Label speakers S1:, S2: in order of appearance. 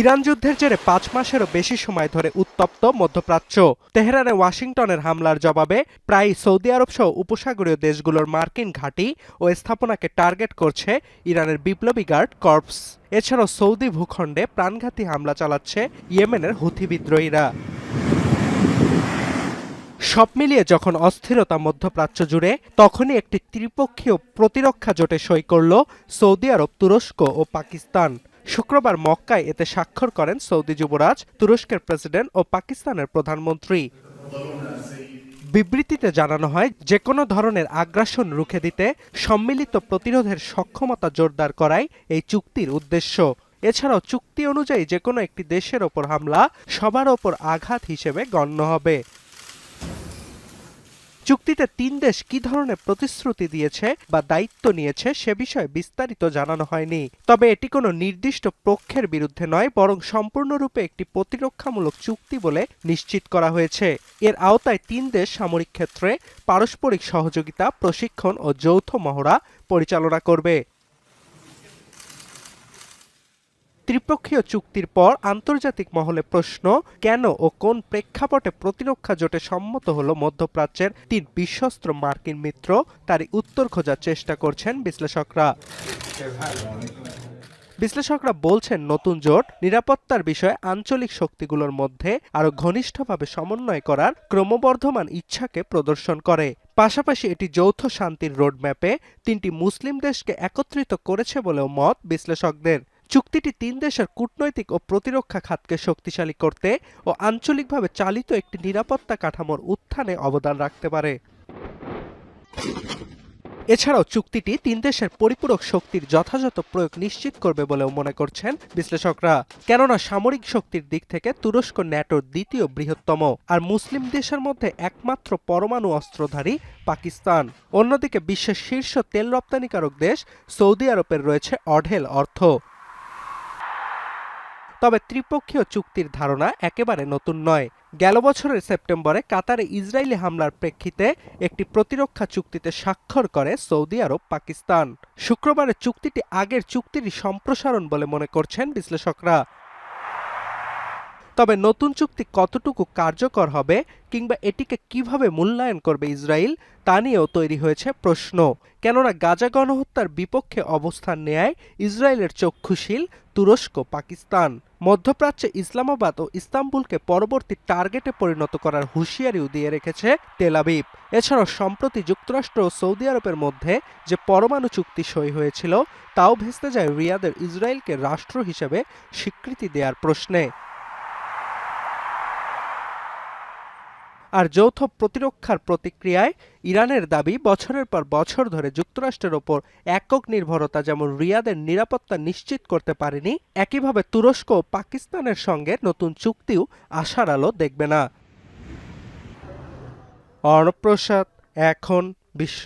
S1: Iran যুদ্ধের জেরে ৫ মাসেরও বেশি সময় ধরে উত্তপ্ত মধ্যপ্রাচ্য। তেহরানে ওয়াশিংটনের হামলার জবাবে প্রায়ই সৌদি আরব সহ উপসাগরীয় দেশগুলোর মার্কিন ঘাঁটি ও স্থাপনাকে টার্গেট করছে ইরানের বিপ্লবী গার্ড কর্পস। এছাড়াও সৌদি ভূখণ্ডে প্রাণঘাতী হামলা চালাচ্ছে ইয়েমেনের হুথি বিদ্রোহীরা। সব মিলিয়ে যখন অস্থিরতা মধ্যপ্রাচ্য জুড়ে, তখনই একটি ত্রিপক্ষীয় প্রতিরক্ষা জোটে সই করল সৌদি আরব, তুরস্ক ও পাকিস্তান। শুক্রবার মক্কায় এতে স্বাক্ষর করেন সৌদি যুবরাজ, তুরস্কের প্রেসিডেন্ট ও পাকিস্তানের প্রধানমন্ত্রী। বিবৃতিতে জানানো হয়, যে কোনো ধরনের আগ্রাসন রুখে দিতে সম্মিলিত প্রতিরোধের সক্ষমতা জোরদার করাই এই চুক্তির উদ্দেশ্য। এছাড়াও চুক্তি অনুযায়ী যে কোনো একটি দেশের ওপর হামলা সবার ওপর আঘাত হিসেবে গণ্য হবে। চুক্তিতে ৩ দেশ কি ধরনের প্রতিশ্রুতি দিয়েছে বা দায়িত্ব নিয়েছে সে বিষয়ে বিস্তারিত জানানো হয়নি। তবে এটি কোনো নির্দিষ্ট পক্ষের বিরুদ্ধে নয়, বরং সম্পূর্ণরূপে একটি প্রতিরক্ষামূলক চুক্তি বলে নিশ্চিত করা হয়েছে। এর আওতায় ৩ দেশ সামরিক ক্ষেত্রে পারস্পরিক সহযোগিতা, প্রশিক্ষণ ও যৌথ মহড়া পরিচালনা করবে। ত্রিপক্ষীয় চুক্তির পর আন্তর্জাতিক মহলে প্রশ্ন, কেন ও কোন প্রেক্ষাপটে প্রতিরক্ষা জোটে সম্মত হল মধ্যপ্রাচ্যের ৩ বিশ্বস্ত মার্কিন মিত্র, তারই উত্তর খোঁজার চেষ্টা করছেন বিশ্লেষকরা। বিশ্লেষকরা বলছেন, নতুন জোট নিরাপত্তার বিষয়ে আঞ্চলিক শক্তিগুলোর মধ্যে আরও ঘনিষ্ঠভাবে সমন্বয় করার ক্রমবর্ধমান ইচ্ছাকে প্রদর্শন করে। পাশাপাশি এটি যৌথ শান্তির রোডম্যাপে ৩টি মুসলিম দেশকে একত্রিত করেছে বলেও মত বিশ্লেষকদের। চুক্তিটি ৩ দেশের কূটনৈতিক ও প্রতিরক্ষা খাতকে শক্তিশালী করতে ও আঞ্চলিকভাবে চালিত একটি নিরাপত্তা কাঠামোর উত্থানে অবদান রাখতে পারে। এছাড়াও চুক্তিটি ৩ দেশের পরিপূরক শক্তির যথাযথ প্রয়োগ নিশ্চিত করবে বলেও মনে করছেন বিশ্লেষকরা। কেননা সামরিক শক্তির দিক থেকে তুরস্ক ন্যাটোর দ্বিতীয় বৃহত্তম, আর মুসলিম দেশের মধ্যে একমাত্র পরমাণু অস্ত্রধারী পাকিস্তান। অন্যদিকে বিশ্বের শীর্ষ তেল রপ্তানিকারক দেশ সৌদি আরবের রয়েছে অঢেল অর্থ। তবে ত্রিপক্ষীয় চুক্তির ধারণা একেবারে নতুন নয়। গেল বছরের সেপ্টেম্বরে কাতারে ইসরায়েলি হামলার প্রেক্ষিতে একটি প্রতিরক্ষা চুক্তিতে স্বাক্ষর করে সৌদি আরব, পাকিস্তান। শুক্রবারের চুক্তিটি আগের চুক্তিরই সম্প্রসারণ বলে মনে করছেন বিশ্লেষকরা। তবে নতুন চুক্তি কতটুকু কার্যকর হবে কিংবা এটিকে কিভাবে মূল্যায়ন করবে ইসরায়েল, তা নিয়েও তৈরি হয়েছে প্রশ্ন। কেননা গাজা গণহত্যার বিপক্ষে অবস্থান নেয় ইসরায়েলের চক্ষুশীল তুরস্ক, পাকিস্তান। মধ্যপ্রাচ্যে ইসলামাবাদ ও ইস্তাম্বুলকে পরবর্তী টার্গেটে পরিণত করার হুঁশিয়ারিও দিয়ে রেখেছে তেল আবিব। এছাড়াও সম্প্রতি যুক্তরাষ্ট্র ও সৌদি আরবের মধ্যে যে পরমাণু চুক্তি সই হয়েছিল, তাও ভেস্তে যায় রিয়াদের ইসরায়েলকে রাষ্ট্র হিসেবে স্বীকৃতি দেওয়ার প্রশ্নে। আর যৌথ প্রতিরক্ষার প্রতিক্রিয়ায় ইরানের দাবি, বছরের পর বছর ধরে যুক্তরাষ্ট্রের ওপর একক নির্ভরতা যেমন রিয়াদের নিরাপত্তা নিশ্চিত করতে পারেনি, একইভাবে তুরস্ক ও পাকিস্তানের সঙ্গে নতুন চুক্তিও আশার আলো দেখবে না। অর্ণব প্রসাদ, এখন বিশ্ব।